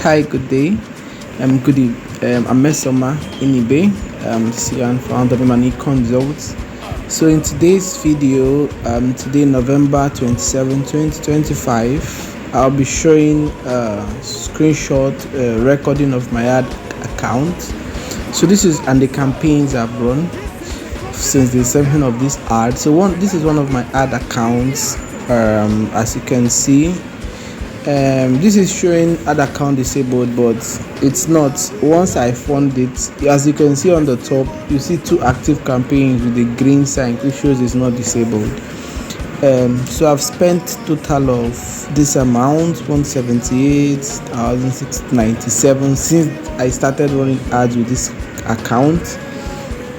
Hi, good day. Good evening. I'm Mesoma Inibe, CEO and founder of Money Consults. So in today's video, today November 27, 2025, I'll be showing a screenshot recording of my ad account. So this is and the campaigns I've run since the inception of this ad. So this is one of my ad accounts. As you can see, this is showing ad account disabled, but it's not. Once I fund it, as you can see on the top, you see two active campaigns with the green sign which shows it's not disabled. So I've spent total of this amount 178,697 since I started running ads with this account.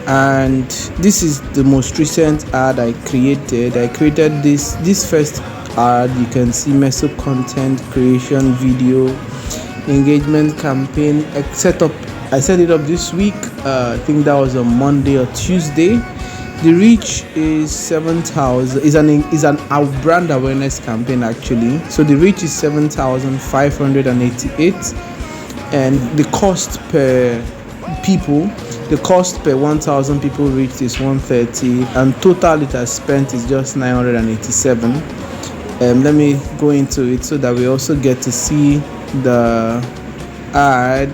And this is the most recent ad I created. This first ad. You can see meso content creation, video engagement campaign. I set it up this week. I think that was on Monday or Tuesday. The reach is 7,000. Is an our brand awareness campaign actually. So the reach is 7,588, and the cost per people. The cost per 1,000 people reached is 130, and total it has spent is just 987. Let me go into it so that we also get to see the ad.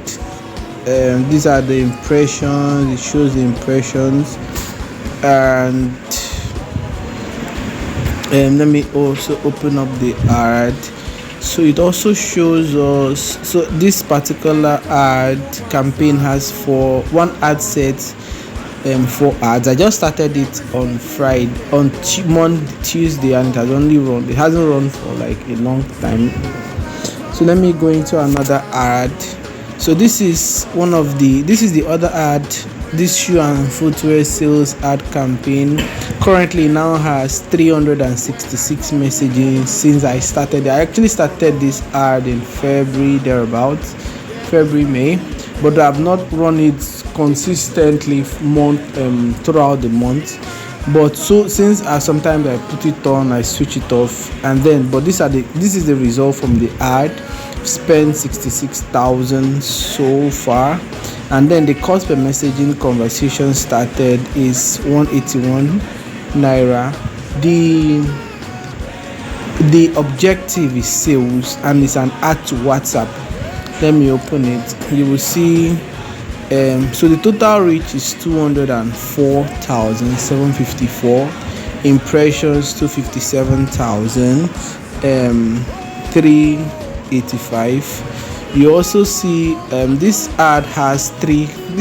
These are the impressions. It shows the impressions, and let me also open up the ad. So it also shows us. So this particular ad campaign has one ad set, 4 ads. I just started it on Friday, on Tuesday, and it hasn't run for like a long time. So let me go into another ad. So this is the other ad. This shoe and footwear sales ad campaign currently now has 366 messages since I started. I actually started this ad in February, May, but I've not run it consistently throughout the month. But so since sometimes I put it on, I switch it off, and then this is the result from the ad. Spent 66,000 so far, and then the cost per messaging conversation started is 181 naira. The objective is sales, and it's an ad to WhatsApp. Let me open it. You will see. So the total reach is 204,754 impressions, 257,000, 385. You also see this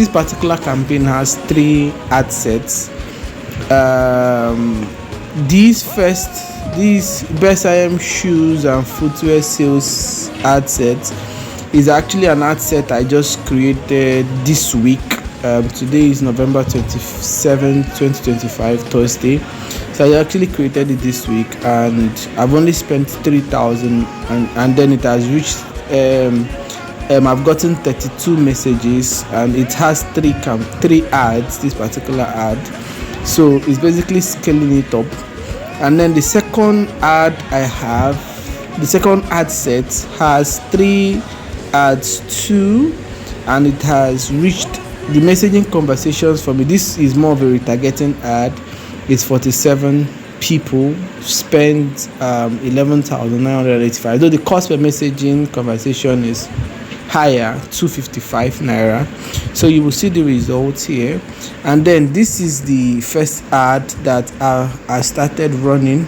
particular campaign has 3 ad sets. These Best IM shoes and footwear sales ad set is actually an ad set I just created this week. Today is November 27, 2025, Thursday. So I actually created it this week, and I've only spent 3,000, and then it has reached. I've gotten 32 messages, and it has 3 ads. This particular ad, so it's basically scaling it up. And then the second ad set has 3 ads too, and it has reached the messaging conversations for me. This is more of a retargeting ad. It's 47 people spent 11,985, though the cost per messaging conversation is higher, 255 naira. So you will see the results here. And then this is the first ad that I started running.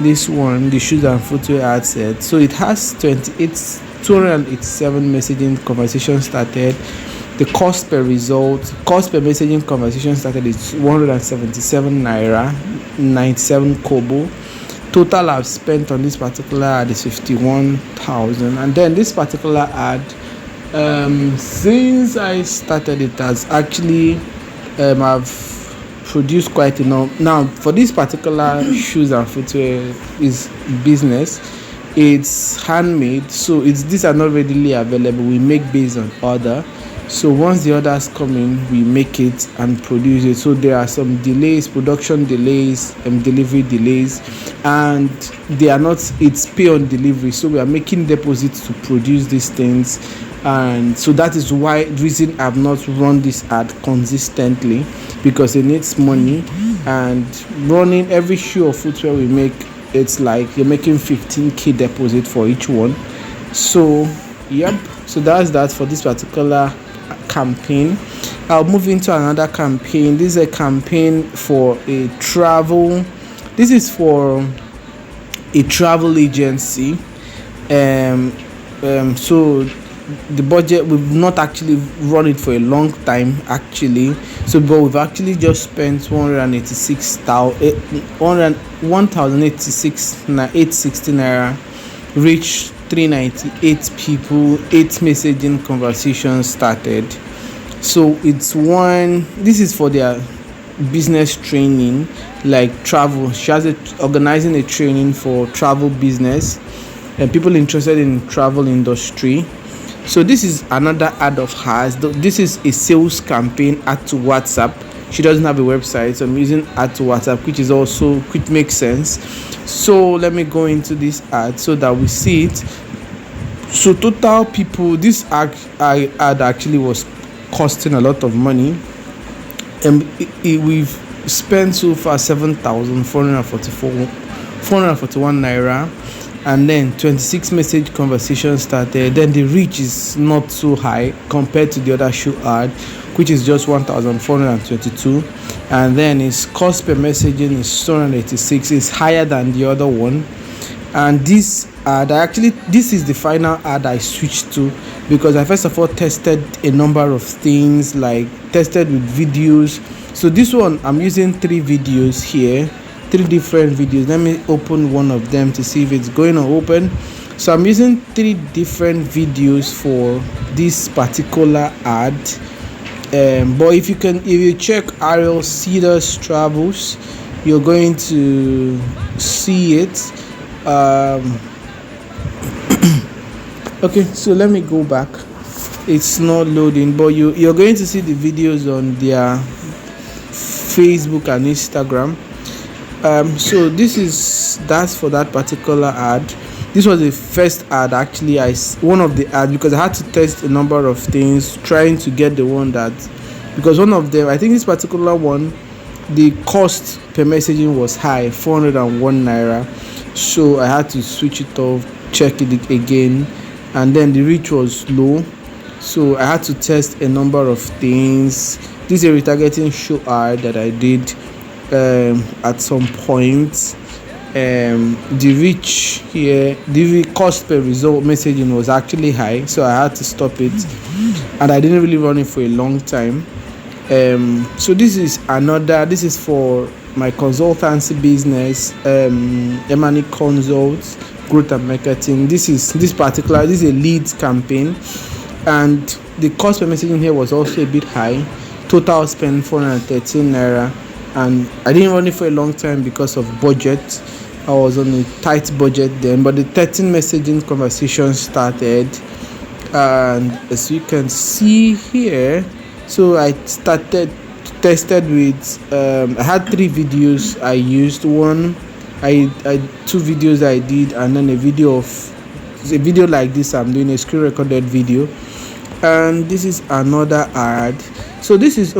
This one, the shoes and footwear ad set. So it has 287 messaging conversations started. The cost per messaging conversation started is 177 naira, 97 kobo. Total I've spent on this particular ad is 51,000. And then this particular ad, since I started it, has actually I've produced quite enough. Now for this particular shoes and footwear is business. It's handmade, so these are not readily available. We make based on order. So once the orders come in, we make it and produce it. So there are some delays, production delays, delivery delays, and they are not, it's pay on delivery. So we are making deposits to produce these things. And so that is why reason I've not run this ad consistently, because it needs money. And running every shoe of footwear we make, it's like you're making 15k deposit for each one. So yep, so that's that for this particular campaign. I'll move into another campaign. This is a campaign for a travel, this is for a travel agency. So the budget, we've not actually run it for a long time actually, so but we've actually just spent 1,860 naira, reached 398 people, 8 messaging conversations started. So it's one, this is for their business training, like travel. She has organizing a training for travel business and people interested in travel industry. So this is another ad of hers. This is a sales campaign, add to WhatsApp. She doesn't have a website, so I'm using add to WhatsApp, which makes sense. So let me go into this ad so that we see it. So total people, this ad actually was costing a lot of money, and we've spent so far 7,441 naira. And then 26 message conversations started. Then the reach is not so high compared to the other shoe ad, which is just 1,422. And then its cost per messaging is 286. It's higher than the other one. And this ad, this is the final ad I switched to, because I first of all tested a number of things, like tested with videos. So this one, I'm using 3 videos here, 3 different videos. Let me open one of them to see if it's going to open. So I'm using 3 different videos for this particular ad. But if you check Ariel Cedars Travels, you're going to see it. Okay, so let me go back. It's not loading, but you're going to see the videos on their Facebook and Instagram. So that's for that particular ad. This was the first ad actually, one of the ads, because I had to test a number of things trying to get the one that, because one of them, I think this particular one, the cost per messaging was high, 401 naira. So I had to switch it off, check it again, and then the reach was low. So I had to test a number of things. This is a retargeting show ad that I did at some point. The reach here, the cost per result messaging was actually high, so I had to stop it, and I didn't really run it for a long time. So this is for my consultancy business, M&E Consults, Growth and Marketing. This is a leads campaign, and the cost per messaging here was also a bit high. Total spend 413 naira, and I didn't run it for a long time because of budget. I was on a tight budget then, but the 13 messaging conversations started, and as you can see here, so I tested with I had 3 videos I used. One, 2 videos I did, and then a video like this. I'm doing a screen recorded video, and this is another ad. So this is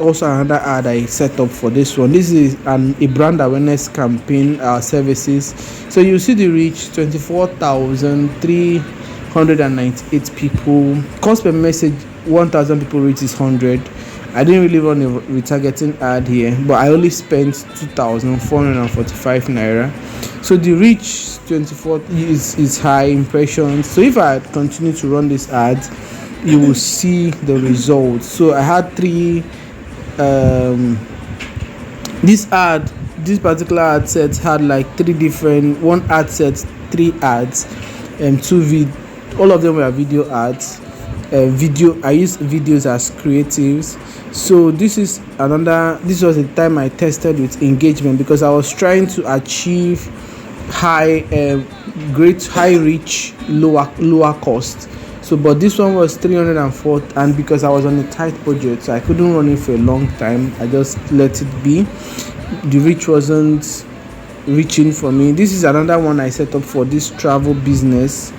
also another ad I set up for this one. This is a brand awareness campaign, services. So you see the reach, 24,398 people. Cost per message, 1,000 people reach is 100. I didn't really run a retargeting ad here, but I only spent 2,445 naira. So the reach 24 is high, impressions. So if I continue to run this ad, you will see the results. So I had 3 this particular ad set had like 3 different, one ad set 3 ads, and all of them were video ads. I used videos as creatives. So this was the time I tested with engagement, because I was trying to achieve high reach, lower cost. So but this one was 304, and because I was on a tight budget, so I couldn't run it for a long time, I just let it be. The reach wasn't reaching for me. This is another one I set up for this travel business.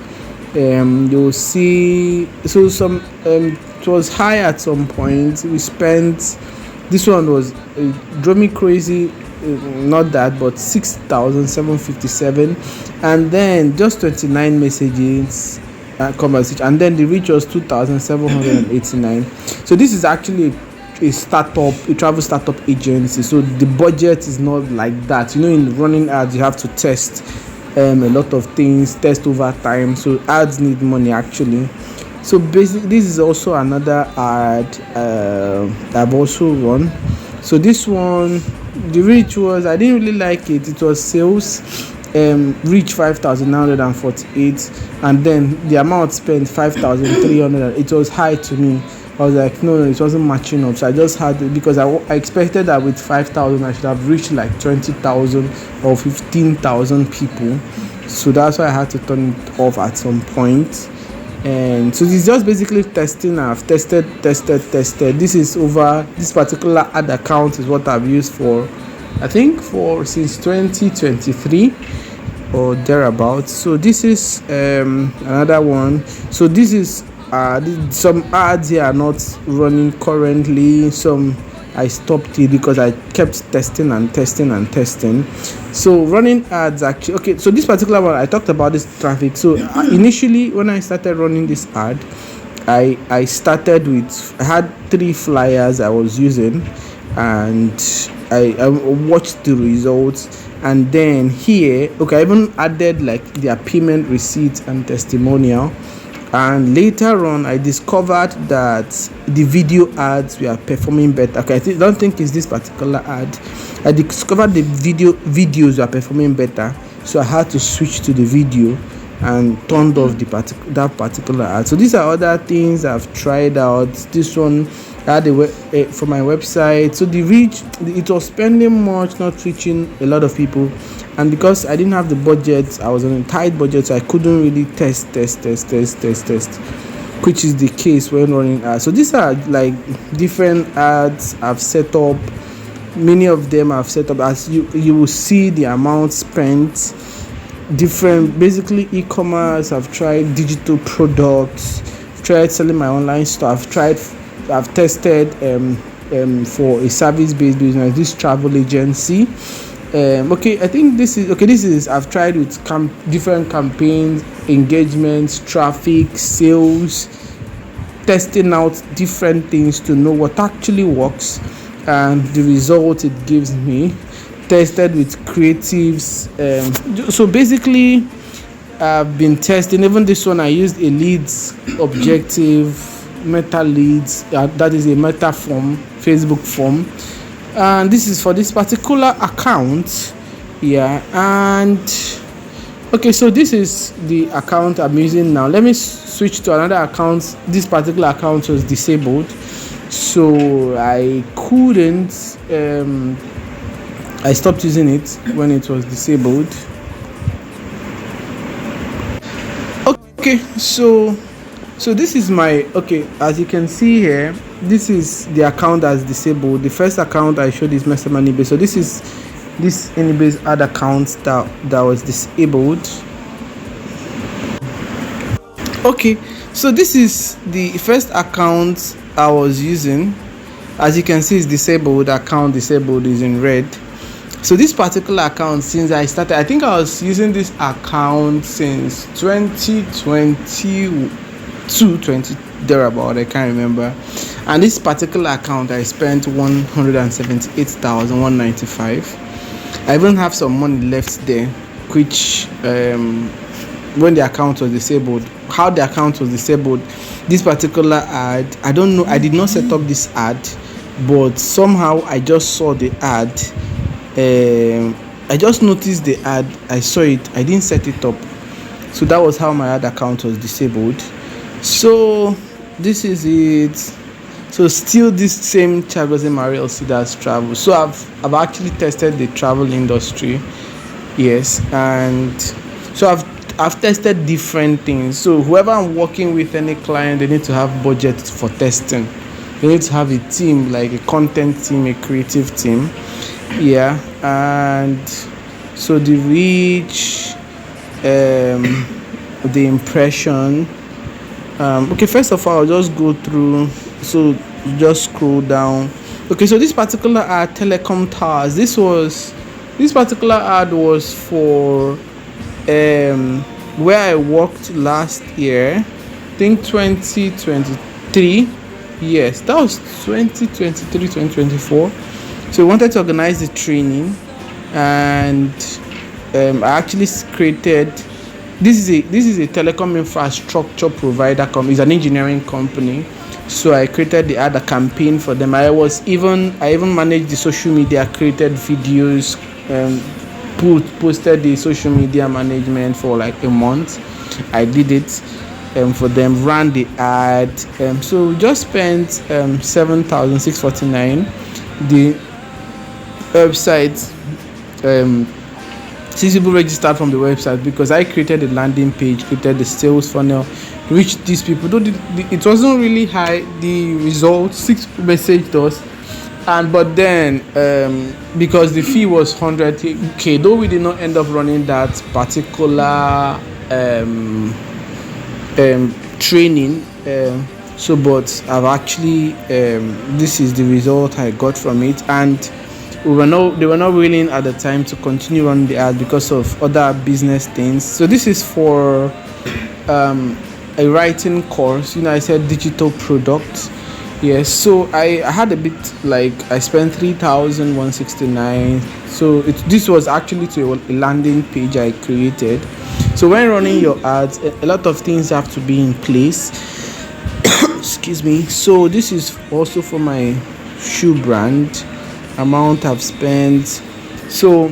You'll see, so some it was high at some point. We spent, this one was drove me crazy, not that, but 6,757, and then just 29 messages, conversation, and then the reach was 2,789. So this is actually a startup, a travel startup agency, so the budget is not like that. In running ads you have to test a lot of things, test over time, so ads need money actually. So basically this is also another ad I've also run. So this one, the reach was, I didn't really like it. It was sales, reach 5,948, and then the amount spent 5,300. It was high to me. I was like, no, it wasn't matching up. So I just had it, because I expected that with 5,000 I should have reached like 20,000 or 15,000 people. So that's why I had to turn it off at some point. And so it's just basically testing. I've tested. This is over, this particular ad account is what I've used for, I think, for since 2023 or thereabouts. So this is another one. So this is some ads here are not running currently. Some I stopped it because I kept testing. So running ads actually, okay, so this particular one I talked about this traffic. So initially when I started running this ad, I started with, I had 3 flyers I was using, and I watched the results. And then here, okay, I even added like their payment receipt and testimonial. And later on I discovered that the video ads were performing better. Okay, I don't think it's this particular ad. I discovered the videos were performing better, so I had to switch to the video and turned off that particular ad. So these are other things I've tried out. This one I had for my website. So the reach, it was spending much, not reaching a lot of people. And because I didn't have the budget, I was on a tight budget, so I couldn't really test, which is the case when running ads. So these are like different ads I've set up. Many of them I've set up, as you will see the amount spent. Different, basically e-commerce. I've tried digital products. I've tried selling my online store. I've tested for a service-based business, this travel agency. Okay, I think this is I've tried with different campaigns, engagements, traffic, sales, testing out different things to know what actually works and the result it gives me. Tested with creatives. So basically I've been testing. Even this one I used a leads objective, meta leads, that is a meta form, Facebook form. And this is for this particular account. And okay, so this is the account I'm using now. Let me switch to another account. This particular account was disabled, so I couldn't I stopped using it when it was disabled. Okay, so this is my, okay, as you can see here, this is the account that's disabled. The first account I showed is Mr. Money. So this is this Anybaze ad account that was disabled. Okay, so this is the first account I was using. As you can see, it's disabled. Account disabled is in red. So this particular account, since I started, I think I was using this account since 2020 thereabout, I can't remember. And this particular account I spent 178,195. I even have some money left there, which when the account was disabled, how the account was disabled, this particular ad, I don't know, I did not set up this ad, but somehow I just saw the ad. I just noticed the ad, I saw it, I didn't set it up. So that was how my ad account was disabled. So this is it. So still this same Chagos Mariel Cedars travel. So I've actually tested the travel industry, yes, and so I've tested different things. So whoever I'm working with, any client, they need to have budget for testing. They need to have a team, like a content team, a creative team. Yeah, and so the reach, the impression. Okay, first of all, I'll just go through. So just scroll down. Okay, so this particular ad, Telecom Towers. This particular ad was for where I worked last year. I think 2023. Yes, that was 2023, 2024. So we wanted to organize the training, and I actually created. This is a telecom infrastructure provider company. It's an engineering company. So I created the ad campaign for them. I even managed the social media, created videos, posted the social media management for like a month. I did it for them, ran the ad. So we just spent 7,649. The website, 6 people registered from the website because I created a landing page, created the sales funnel, reached these people. Though it wasn't really high, the results, 6 people messaged us, but then because the fee was 100k, though we did not end up running that particular training. So but I've actually this is the result I got from it, and they were not willing at the time to continue on the ad because of other business things. So this is for a writing course. I said digital products. Yes, so I had a bit, like I spent 3,169. So this was actually to a landing page I created. So when running your ads, a lot of things have to be in place. Excuse me. So this is also for my shoe brand. Amount I've spent. So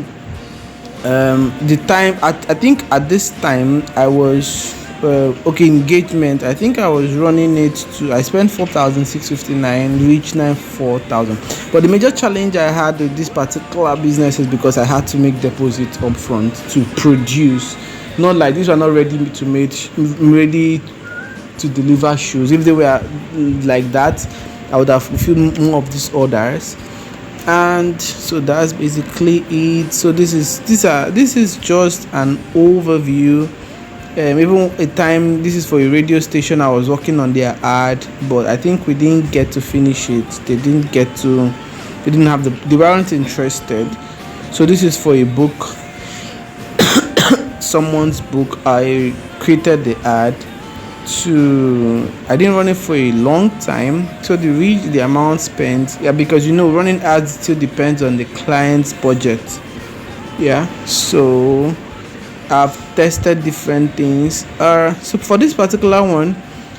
the time, I think at this time I was engagement. I think I was running it to. I spent 4,659, reached 94,000. But the major challenge I had with this particular business is because I had to make deposit upfront to produce. Not like these were not ready to deliver shoes. If they were like that, I would have fulfilled more of these orders. And so that's basically it. So this is just an overview. Even a time, this is for a radio station. I was working on their ad, but I think we didn't get to finish it. They weren't interested. So this is for a book, someone's book. I created the ad. I didn't run it for a long time, so the amount spent, because running ads still depends on the client's budget. So I've tested different things. So for this particular one,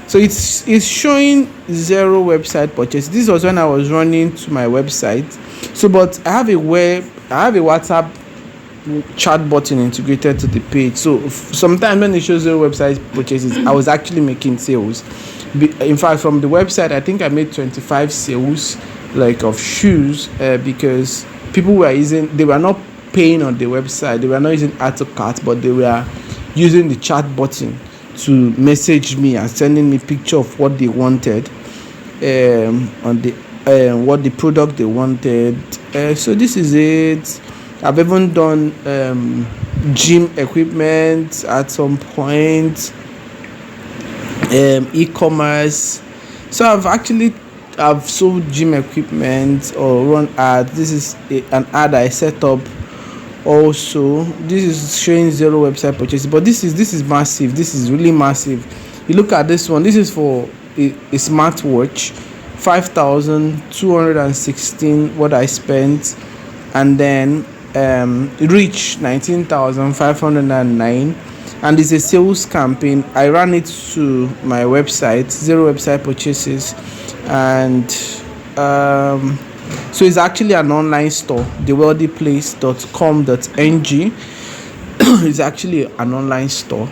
so it's showing 0 website purchase. This was when I was running to my website. So but I have a WhatsApp chat button integrated to the page. So sometimes when it shows 0 website purchases, I was actually making sales. In fact, from the website, I think I made 25 sales, like of shoes, because people they were not paying on the website. They were not using add to cart, but they were using the chat button to message me and sending me picture of what they wanted, on the what the product they wanted. So this is it. I've even done gym equipment at some point, e-commerce. So I've sold gym equipment or run ads. This is an ad I set up. Also, this is showing 0 website purchases, but this is massive. This is really massive. You look at this one. This is for a smartwatch, 5,216 what I spent, and then reach 19,509, and it's a sales campaign. I ran it to my website, 0 website purchases, and so it's actually an online store, thewealthyplace.com.ng. It's actually an online store.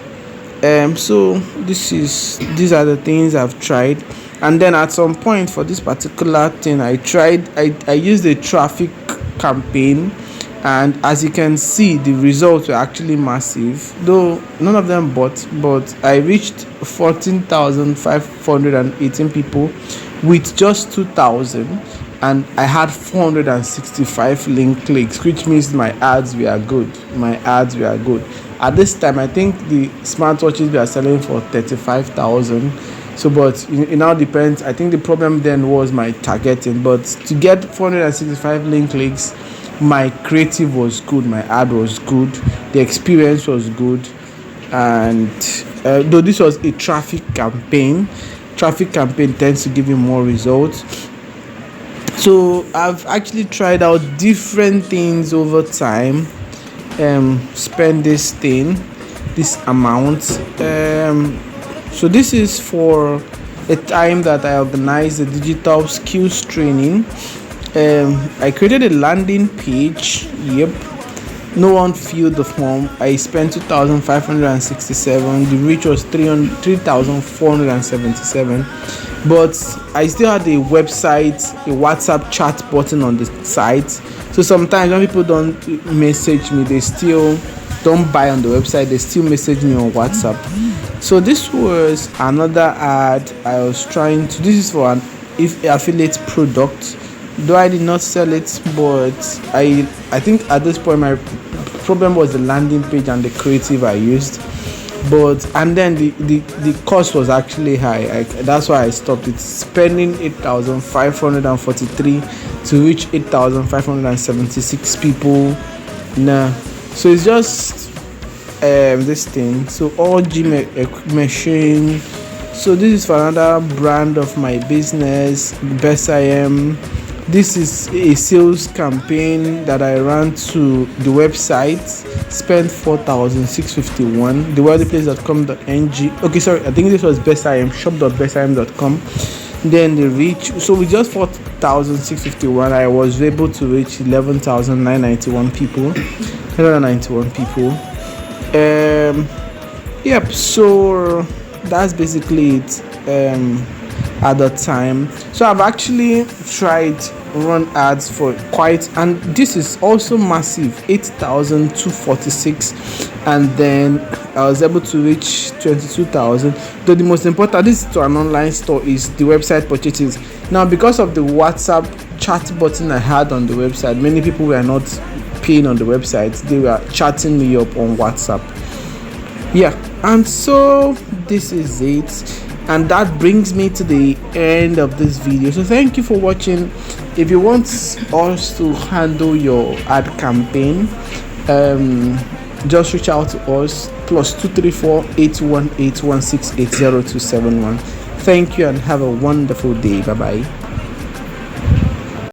So these are the things I've tried, and then at some point for this particular thing I used a traffic campaign. and as you can see, the results were actually massive, though none of them bought. But I reached 14,518 people with just 2,000, and I had 465 link clicks, which means my ads were good. At this time, I think the smartwatches were selling for 35,000. So, but it now depends. I think the problem then was my targeting. But to get 465 link clicks, my creative was good, my ad was good, the experience was good, and though this was a traffic campaign tends to give you more results. So I've actually tried out different things over time. Spend this amount. So this is for a time that I organized a digital skills training. I created a landing page. Yep, no one filled the form. I spent 2,567. The reach was 3,477. But I still had a website, a WhatsApp chat button on the site. So sometimes when people don't message me, they still don't buy on the website, they still message me on WhatsApp. So this was another ad I was trying to. This is for an affiliate product, though I did not sell it. But I think at this point my problem was the landing page and the creative I used. But and then the cost was actually high. That's why I stopped it, spending 8,543 to reach 8,576 people. Nah, so it's just this thing. So all gym machine. So this is for another brand of my business, Best I Am. This is a sales campaign that I ran to the website. Spent 4,651. thewealthyplace.com.ng. Okay, sorry, I think this was Best I Am, shop.bestim.com. Then the reach. So with just 4,651, I was able to reach 11,991 people. 191 people. Yep. So that's basically it. At the time, so I've actually tried run ads for quite, and this is also massive, 8,246, and then I was able to reach 22,000. Though the most important, this is to an online store, is the website purchases. Now, because of the WhatsApp chat button I had on the website, many people were not paying on the website, they were chatting me up on WhatsApp. Yeah, and so this is it. And that brings me to the end of this video. So thank you for watching. If you want us to handle your ad campaign, just reach out to us, +234 818 1680 271. Thank you and have a wonderful day. Bye bye.